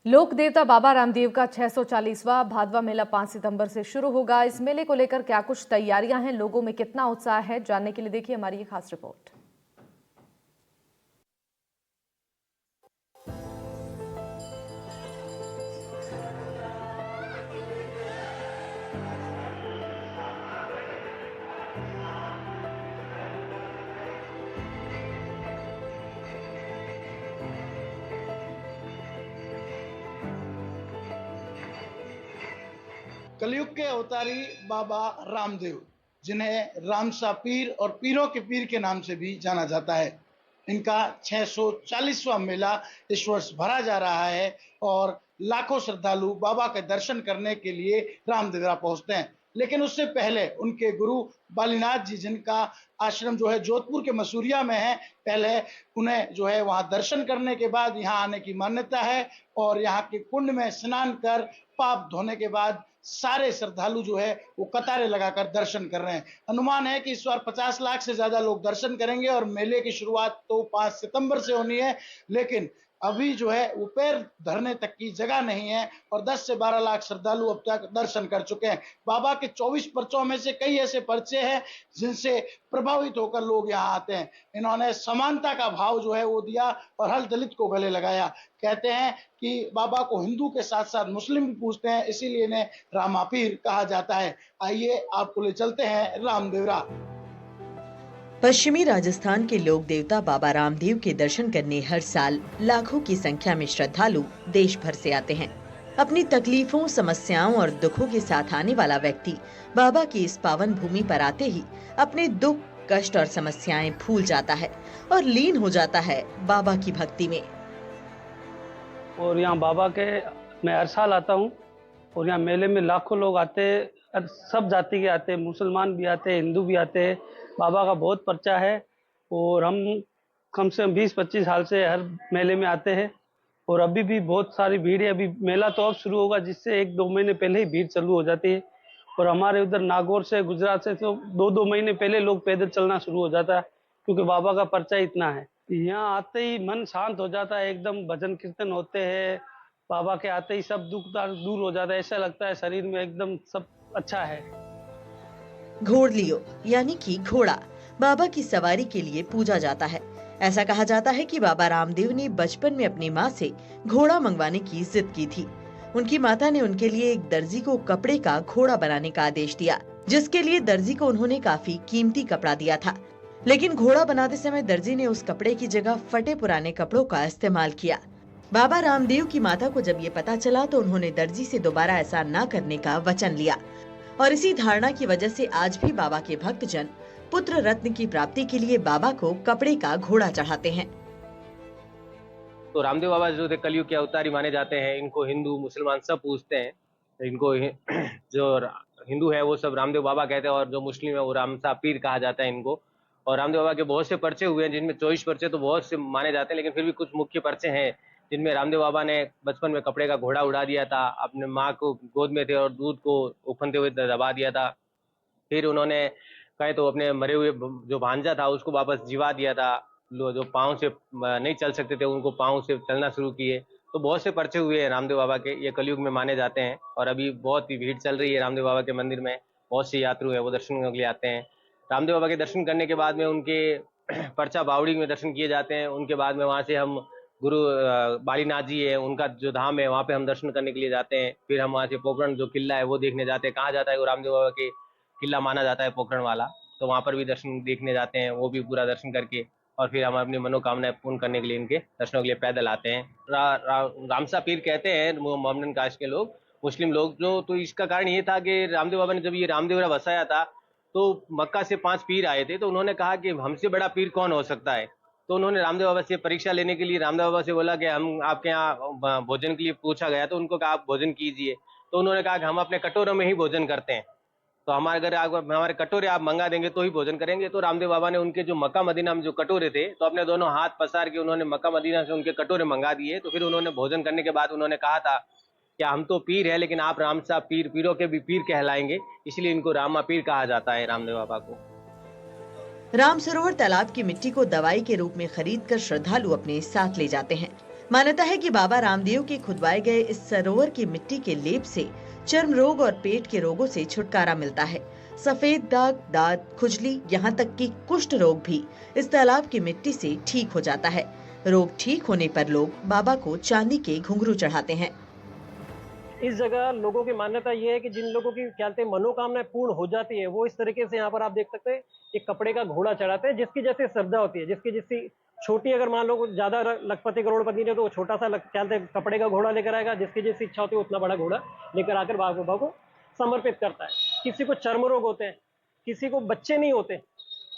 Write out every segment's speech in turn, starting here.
लोक देवता बाबा रामदेव का 640वां भादवा मेला 5 सितंबर से शुरू होगा। इस मेले को लेकर क्या कुछ तैयारियां हैं, लोगों में कितना उत्साह है, जानने के लिए देखिए हमारी ये खास रिपोर्ट। कलयुग के अवतारी बाबा रामदेव, जिन्हें रामसा पीर और पीरों के पीर के नाम से भी जाना जाता है, इनका 640वां मेला इस वर्ष भरा जा रहा है और लाखों श्रद्धालु बाबा के दर्शन करने के लिए रामदेवरा पहुंचते हैं। लेकिन उससे पहले उनके गुरु बालीनाथ जी, जिनका आश्रम जो है जोधपुर के मसूरिया में है, पहले उन्हें जो है वहां दर्शन करने के बाद यहाँ आने की मान्यता है और यहाँ के कुंड में स्नान कर पाप धोने के बाद सारे श्रद्धालु जो है वो कतारें लगाकर दर्शन कर रहे हैं। अनुमान है कि इस बार 50 लाख से ज्यादा लोग दर्शन करेंगे और मेले की शुरुआत तो 5 सितंबर से होनी है, लेकिन अभी जो है वो पैर धरने तक की जगह नहीं है और 10 से 12 लाख श्रद्धालु अब तक दर्शन कर चुके हैं। बाबा के 24 पर्चों में से कई ऐसे पर्चे हैं जिनसे प्रभावित होकर लोग यहाँ आते हैं। इन्होंने समानता का भाव जो है वो दिया और हर दलित को गले लगाया। कहते हैं कि बाबा को हिंदू के साथ साथ मुस्लिम भी पूजते हैं, इसीलिए इन्हें रामापीर कहा जाता है। आइए आपको ले चलते हैं रामदेवरा। पश्चिमी राजस्थान के लोक देवता बाबा रामदेव के दर्शन करने हर साल लाखों की संख्या में श्रद्धालु देश भर से आते हैं। अपनी तकलीफों, समस्याओं और दुखों के साथ आने वाला व्यक्ति बाबा की इस पावन भूमि पर आते ही अपने दुख, कष्ट और समस्याएं भूल जाता है और लीन हो जाता है बाबा की भक्ति में। और यहाँ बाबा के मैं हर साल आता हूँ और यहाँ मेले में लाखों लोग आते हैं, सब जाति के आते हैं, मुसलमान भी आते हैं, हिंदू भी आते हैं। बाबा का बहुत पर्चा है और हम कम से कम 20-25 साल से हर मेले में आते हैं और अभी भी बहुत सारी भीड़ है। अभी मेला तो अब शुरू होगा, जिससे 1-2 महीने पहले ही भीड़ चालू हो जाती है और हमारे उधर नागौर से, गुजरात से तो 2-2 महीने पहले लोग पैदल चलना शुरू हो जाता है, क्योंकि बाबा का पर्चा इतना है। यहाँ आते ही मन शांत हो जाता है, एकदम भजन कीर्तन होते हैं, बाबा के आते ही सब दुख दूर हो जाता है। ऐसा लगता है शरीर में एकदम सब अच्छा है। घोड़लियो यानी कि घोड़ा बाबा की सवारी के लिए पूजा जाता है। ऐसा कहा जाता है कि बाबा रामदेव ने बचपन में अपनी माँ से घोड़ा मंगवाने की जिद की थी। उनकी माता ने उनके लिए एक दर्जी को कपड़े का घोड़ा बनाने का आदेश दिया, जिसके लिए दर्जी को उन्होंने काफी कीमती कपड़ा दिया था। लेकिन घोड़ा बनाते समय दर्जी ने उस कपड़े की जगह फटे पुराने कपड़ों का इस्तेमाल किया। बाबा रामदेव की माता को जब ये पता चला तो उन्होंने दर्जी से दोबारा ऐसा न करने का वचन लिया और इसी धारणा की वजह से आज भी बाबा के भक्तजन पुत्र रत्न की प्राप्ति के लिए बाबा को कपड़े का घोड़ा चढ़ाते हैं। तो रामदेव बाबा जो थे कलयुग के अवतारी माने जाते हैं। इनको हिंदू मुसलमान सब पूजते हैं। इनको जो हिंदू है वो सब रामदेव बाबा कहते हैं और जो मुस्लिम है वो रामसा पीर कहा जाता है इनको। और रामदेव बाबा के बहुत से पर्चे हुए हैं, जिनमें 24 पर्चे तो बहुत से माने जाते हैं, लेकिन फिर भी कुछ मुख्य पर्चे हैं जिनमें रामदेव बाबा ने बचपन में कपड़े का घोड़ा उड़ा दिया था, अपने माँ को गोद में थे और दूध को उफनते हुए दबा दिया था। फिर उन्होंने कहे तो अपने मरे हुए जो भांजा था उसको वापस जिवा दिया था। जो पाँव से नहीं चल सकते थे उनको पाँव से चलना शुरू किए। तो बहुत से पर्चे हुए हैं रामदेव बाबा के, ये कलयुग में माने जाते हैं। और अभी बहुत ही भीड़ चल रही है रामदेव बाबा के मंदिर में, बहुत से यात्रु है वो दर्शन करने के लिए आते हैं। रामदेव बाबा के दर्शन करने के बाद में उनके पर्चा बावड़ी में दर्शन किए जाते हैं। उनके बाद में वहाँ से हम गुरु बालीनाथ जी है, उनका जो धाम है वहाँ पे हम दर्शन करने के लिए जाते हैं। फिर हम वहाँ से पोखरण जो किला है वो देखने जाते हैं। कहा जाता है वो रामदेव बाबा के किला माना जाता है पोखरण वाला, तो वहाँ पर भी दर्शन देखने जाते हैं। वो भी पूरा दर्शन करके और फिर हम अपनी मनोकामनाएं पूर्ण करने के लिए इनके दर्शनों के लिए पैदल आते हैं। रामसा पीर कहते हैं मोहम्मदन कास्ट के लोग, मुस्लिम लोग जो। तो इसका कारण ये था कि रामदेव बाबा ने जब ये रामदेवरा बसाया था तो मक्का से 5 पीर आए थे, तो उन्होंने कहा कि हमसे बड़ा पीर कौन हो सकता है। तो उन्होंने रामदेव बाबा से परीक्षा लेने के लिए रामदेव बाबा से बोला कि हम आपके यहाँ भोजन के लिए पूछा गया, तो उनको कहा आप भोजन कीजिए। तो उन्होंने कहा कि हम अपने कटोरों में ही भोजन करते हैं, तो हमारे घर हमारे कटोरे आप मंगा देंगे तो ही भोजन करेंगे। तो रामदेव बाबा ने उनके जो मक्का मदीना में जो कटोरे थे, तो अपने दोनों हाथ पसार के उन्होंने मक्का मदीना से उनके कटोरे मंगा दिए। तो फिर उन्होंने भोजन करने के बाद उन्होंने कहा था कि हम तो पीर है, लेकिन आप रामसा पीर, पीरों के भी पीर कहलाएंगे, इसलिए इनको रामा पीर कहा जाता है रामदेव बाबा को। राम सरोवर तालाब की मिट्टी को दवाई के रूप में खरीदकर श्रद्धालु अपने साथ ले जाते हैं। मान्यता है कि बाबा रामदेव के खुदवाए गए इस सरोवर की मिट्टी के लेप से चर्म रोग और पेट के रोगों से छुटकारा मिलता है। सफेद दाग, दांत, खुजली, यहाँ तक कि कुष्ठ रोग भी इस तालाब की मिट्टी से ठीक हो जाता है। रोग ठीक होने पर लोग बाबा को चांदी के घुंघरू चढ़ाते हैं। इस जगह लोगों की मान्यता ये है कि जिन लोगों की क्या कहते हैं मनोकामनाएं पूर्ण हो जाती है, वो इस तरीके से यहाँ पर आप देख सकते हैं एक कपड़े का घोड़ा चढ़ाते हैं, जिसकी जैसे श्रद्धा होती है, जिसकी जिसकी छोटी, अगर मान लो ज्यादा लखपति करोड़पति ने तो वो छोटा सा क्या कहते हैं कपड़े का घोड़ा लेकर आएगा, जिसकी जैसी इच्छा होती है उतना बड़ा घोड़ा लेकर आकर बाबा को समर्पित करता है। किसी को चर्म रोग होते हैं, किसी को बच्चे नहीं होते,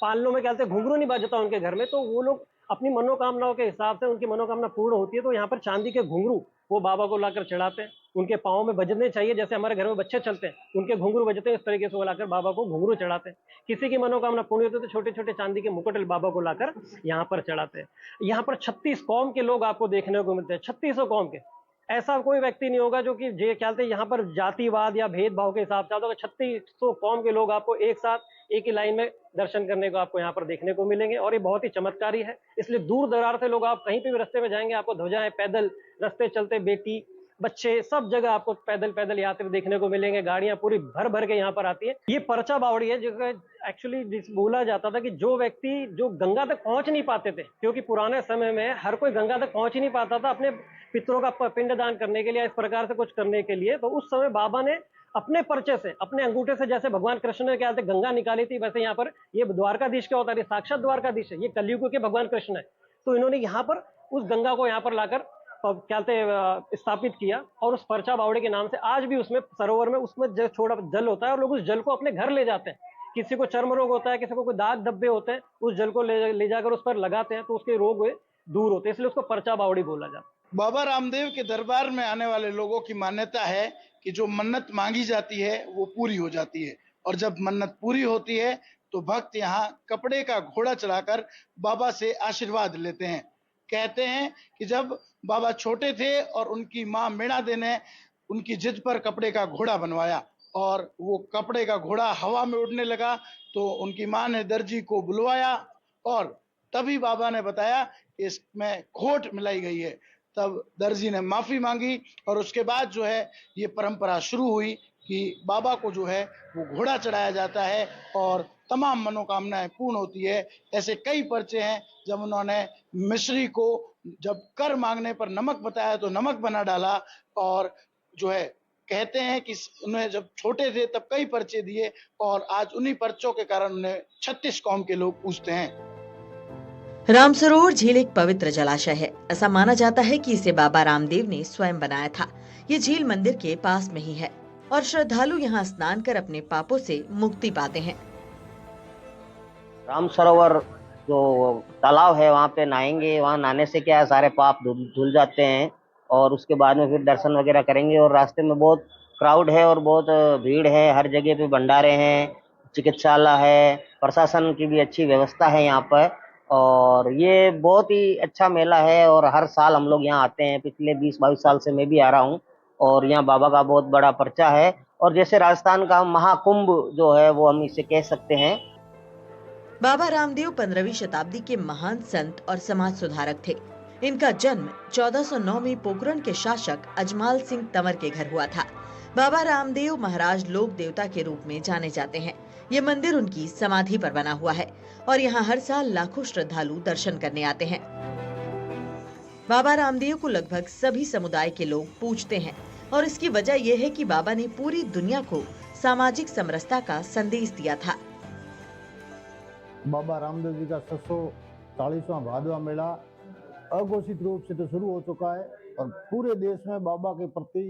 पालनों में क्या कहते हैं घुंघरू नहीं बजता उनके घर में, तो वो लोग अपनी मनोकामनाओं के हिसाब से उनकी मनोकामना पूर्ण होती है तो यहाँ पर चांदी के घुंघरू वो बाबा को लाकर चढ़ाते हैं। उनके पाँव में बजने चाहिए, जैसे हमारे घर में बच्चे चलते हैं उनके घुंघरू बजते हैं, इस तरीके से वो लाकर बाबा को घुंघरू चढ़ाते हैं। किसी की मनोकामना पूर्ण होती है तो छोटे छोटे चांदी के मुकुट बाबा को लाकर यहाँ पर चढ़ाते हैं। यहाँ पर 36 कौम के लोग आपको देखने को मिलते हैं, 3600 कौम के। ऐसा कोई व्यक्ति नहीं होगा जो कि जे क्या कहते हैं यहाँ पर जातिवाद या भेदभाव के हिसाब से आता होगा। 3600 कौम के लोग आपको एक साथ एक ही लाइन में दर्शन करने को आपको यहाँ पर देखने को मिलेंगे और ये बहुत ही चमत्कारी है। इसलिए दूर दरार से लोग, आप कहीं पे भी रास्ते में जाएंगे आपको ध्वजाएं, पैदल रास्ते चलते बेटी बच्चे सब जगह आपको पैदल यात्री देखने को मिलेंगे। गाड़ियां पूरी भर भर के यहाँ पर आती है। ये पर्चा बावड़ी है जिसका एक्चुअली बोला जाता था कि जो व्यक्ति जो गंगा तक पहुंच नहीं पाते थे, क्योंकि पुराने समय में हर कोई गंगा तक पहुंच ही नहीं पाता था अपने पितरों का पिंडदान करने के लिए, इस प्रकार से कुछ करने के लिए, तो उस समय बाबा ने अपने पर्चे से, अपने अंगूठे से, जैसे भगवान कृष्ण ने क्या गंगा निकाली थी, वैसे यहाँ पर ये द्वारकाधीश क्या होता है, साक्षात द्वारकाधीश है, ये कलयुग के भगवान कृष्ण है। तो इन्होंने यहाँ पर उस गंगा को यहाँ पर लाकर क्या स्थापित किया और उस पर्चा बावड़े के नाम से आज भी उसमें सरोवर में उसमें छोड़ा जल होता है और लोग उस जल को अपने घर ले जाते हैं। किसी को चर्म रोग होता है, किसी को कोई दाग धब्बे होते हैं, उस जल को ले जाकर उस पर लगाते हैं तो उसके रोग दूर होते हैं, इसलिए उसको पर्चा बावड़ी बोला जाता है। बाबा रामदेव के दरबार में आने वाले लोगों की मान्यता है कि जो मन्नत मांगी जाती है वो पूरी हो जाती है, और जब मन्नत पूरी होती है तो भक्त यहाँ कपड़े का घोड़ा चढ़ाकर बाबा से आशीर्वाद लेते हैं। कहते हैं कि जब बाबा छोटे थे और उनकी माँ मीणा दे ने उनकी जिद पर कपड़े का घोड़ा बनवाया और वो कपड़े का घोड़ा हवा में उड़ने लगा, तो उनकी माँ ने दर्जी को बुलवाया और तभी बाबा ने बताया कि इसमें खोट मिलाई गई है। तब दर्जी ने माफी मांगी और उसके बाद जो है ये परंपरा शुरू हुई कि बाबा को जो है वो घोड़ा चढ़ाया जाता है और तमाम मनोकामनाएं पूर्ण होती है। ऐसे कई पर्चे हैं, जब उन्होंने मिश्री को जब कर मांगने पर नमक बताया तो नमक बना डाला, और जो है कहते हैं कि उन्हें जब छोटे थे तब कई पर्चे दिए और आज उन्हीं पर्चों के कारण उन्हें 36 कौम के लोग पूछते हैं। रामसरोवर झील एक पवित्र जलाशय है। ऐसा माना जाता है कि इसे बाबा रामदेव ने स्वयं बनाया था। ये झील मंदिर के पास में ही है और श्रद्धालु यहाँ स्नान कर अपने पापों से मुक्ति पाते हैं। रामसरोवर जो तालाब है वहाँ पे नहाएंगे, वहाँ नहाने से क्या है सारे पाप धुल जाते हैं और उसके बाद में फिर दर्शन वगैरह करेंगे। और रास्ते में बहुत क्राउड है और बहुत भीड़ है, हर जगह पे भंडारे हैं, चिकित्सालय है, प्रशासन की भी अच्छी व्यवस्था है यहाँ पर। और ये बहुत ही अच्छा मेला है और हर साल हम लोग यहाँ आते हैं। पिछले 20-22 साल से मैं भी आ रहा हूँ और यहाँ बाबा का बहुत बड़ा पर्चा है और जैसे राजस्थान का महाकुंभ जो है वो हम इसे कह सकते हैं। बाबा रामदेव 15वीं शताब्दी के महान संत और समाज सुधारक थे। इनका जन्म 1409 में पोखरण के शासक अजमाल सिंह तंवर के घर हुआ था। बाबा रामदेव महाराज लोक देवता के रूप में जाने जाते हैं। ये मंदिर उनकी समाधि पर बना हुआ है और यहाँ हर साल लाखों श्रद्धालु दर्शन करने आते हैं। बाबा रामदेव को लगभग सभी समुदाय के लोग पूजते हैं और इसकी वजह यह है कि बाबा ने पूरी दुनिया को सामाजिक समरसता का संदेश दिया था। बाबा रामदेव जी का 640वां भादवा मेला अघोषित रूप से तो शुरू हो चुका है और पूरे देश में बाबा के प्रति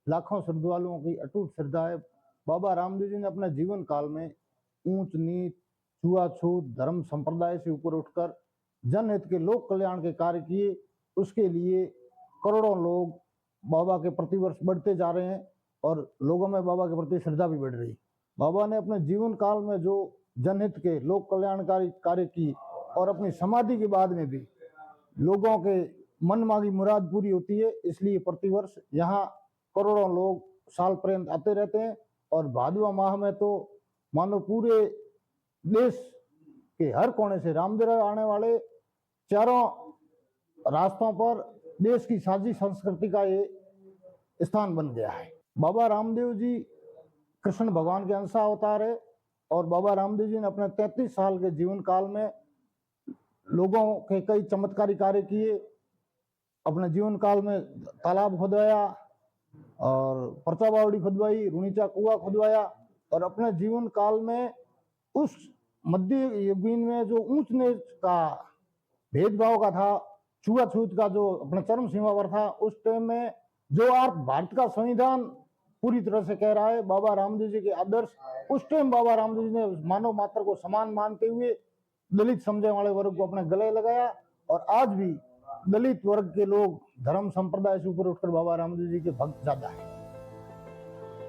लाखों श्रद्धालुओं की अटूट श्रद्धा है। बाबा रामदेव जी ने अपने जीवन काल में ऊंच नीच, छुआछूत, धर्म संप्रदाय से ऊपर उठकर जनहित के लोक कल्याण के कार्य किए। उसके लिए करोड़ों लोग बाबा के प्रति वर्ष बढ़ते जा रहे हैं और लोगों में बाबा के प्रति श्रद्धा भी बढ़ रही। बाबा ने अपने जीवन काल में जो जनहित के लोक कल्याणकारी कार्य की और अपनी समाधि के बाद में भी लोगों के मन मांगी मुराद पूरी होती है, इसलिए प्रतिवर्ष यहाँ करोड़ों लोग साल पर्यंत आते रहते हैं। और भादवा माह में तो मानो पूरे देश के हर कोने से रामदेव आने वाले चारों रास्तों पर देश की साझी संस्कृति का ये स्थान बन गया है। बाबा रामदेव जी कृष्ण भगवान के अंश अवतार है और बाबा रामदेव जी ने अपने 33 साल के जीवन काल में लोगों के कई चमत्कारी कार्य किए। अपने जीवन काल में तालाब खुदवाया और परचा बावड़ी खुदवाई, रुनीचा कुआं खुदवाया और अपने जीवन काल में उस मध्य युगीन में जो ऊंच नीच का भेदभाव का था, छुआछूत का जो अपने चरम सीमा पर था, उस टाइम में जो आज भारत का संविधान पूरी तरह से कह रहा है, बाबा रामदेव जी के आदर्श, उस टाइम बाबा रामदेव जी ने मानव मात्र को समान मानते हुए दलित समझने वाले वर्ग को अपने गले लगाया और आज भी दलित वर्ग के लोग धर्म संप्रदाय से ऊपर उठकर बाबा रामदेव जी के भक्त ज्यादा है।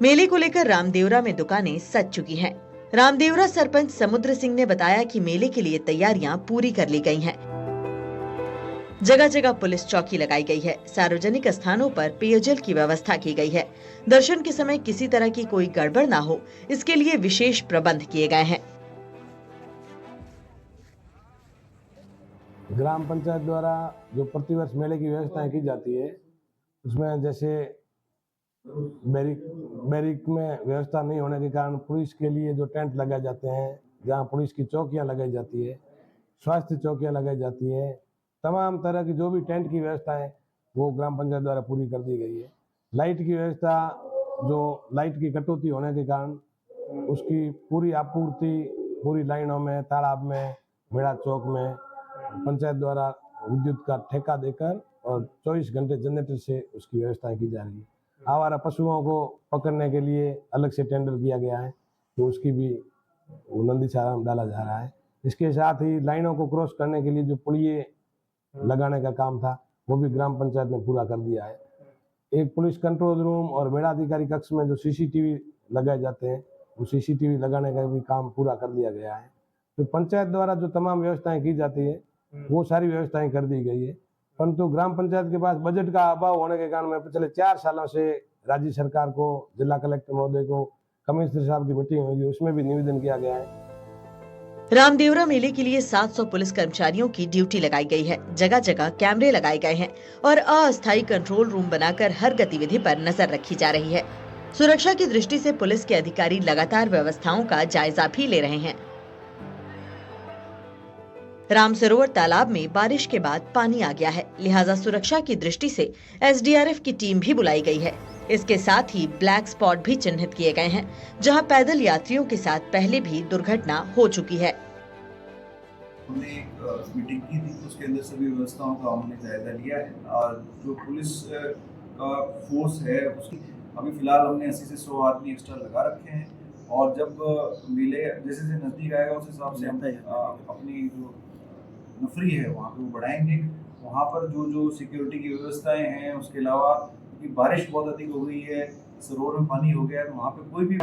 मेले को लेकर रामदेवरा में दुकानें सज चुकी हैं। रामदेवरा सरपंच समुद्र सिंह ने बताया कि मेले के लिए तैयारियां पूरी कर ली गई हैं। जगह जगह पुलिस चौकी लगाई गई है। सार्वजनिक स्थानों पर पेयजल की व्यवस्था की गई है। दर्शन के समय किसी तरह की कोई गड़बड़ ना हो, इसके लिए विशेष प्रबंध किए गए हैं। ग्राम पंचायत द्वारा जो प्रतिवर्ष मेले की व्यवस्थाएं की जाती है, उसमें जैसे बैरिक में व्यवस्था नहीं होने के कारण पुलिस के लिए जो टेंट लगाए जाते हैं, जहां पुलिस की चौकियां लगाई जाती है, स्वास्थ्य चौकियां लगाई जाती है, तमाम तरह की जो भी टेंट की व्यवस्था है वो ग्राम पंचायत द्वारा पूरी कर दी गई है। लाइट की व्यवस्था, जो लाइट की कटौती होने के कारण उसकी पूरी आपूर्ति पूरी लाइनों में, तालाब में, मेड़ा चौक में पंचायत द्वारा विद्युत का ठेका देकर और 24 घंटे जनरेटर से उसकी व्यवस्थाएं की जा रही है। आवारा पशुओं को पकड़ने के लिए अलग से टेंडर किया गया है, तो उसकी भी नंदीसारा में डाला जा रहा है। इसके साथ ही लाइनों को क्रॉस करने के लिए जो पुलिये लगाने का काम था वो भी ग्राम पंचायत ने पूरा कर दिया है। एक पुलिस कंट्रोल रूम और मेड़ाधिकारी कक्ष में जो सीसीटीवी लगाए जाते हैं, वो सीसीटीवी लगाने का भी काम पूरा कर दिया गया है। तो पंचायत द्वारा जो तमाम व्यवस्थाएं की जाती है वो सारी व्यवस्थाएं कर दी गई है, परंतु ग्राम पंचायत के पास बजट का अभाव होने के कारण में पिछले 4 सालों से राज्य सरकार को, जिला कलेक्टर महोदय को, कमिश्नर साहब की मीटिंग हुई, उसमें भी निवेदन किया गया है। रामदेवरा मेले के लिए 700 पुलिस कर्मचारियों की ड्यूटी लगाई गई है। जगह जगह कैमरे लगाए गए हैं और अस्थायी कंट्रोल रूम बनाकर हर गतिविधि पर नजर रखी जा रही है। सुरक्षा की दृष्टि से पुलिस के अधिकारी लगातार व्यवस्थाओं का जायजा भी ले रहे हैं। रामसरोवर तालाब में बारिश के बाद पानी आ गया है, लिहाजा सुरक्षा की दृष्टि से एसडीआरएफ की टीम भी बुलाई गई है। इसके साथ ही ब्लैक स्पॉट भी चिन्हित किए गए हैं, जहां पैदल यात्रियों के साथ पहले भी दुर्घटना हो चुकी है। हमने एक मीटिंग की थी, उसके अंदर सभी व्यवस्थाओं का हमने जायजा लिया है और जो पुलिस का फोर्स है उसकी अभी फिलहाल हमने 80 से 100 आदमी एक्स्ट्रा लगा रखे हैं और जब मेले जैसे जैसे नज़दीक आएगा उस हिसाब से हम अपनी जो नफरी है वहाँ पे वो बढ़ाएंगे। वहाँ पर जो जो सिक्योरिटी की व्यवस्थाएं हैं, उसके अलावा क्योंकि बारिश बहुत अधिक हो गई है, सरोवर में पानी हो गया है, तो वहाँ पे कोई भी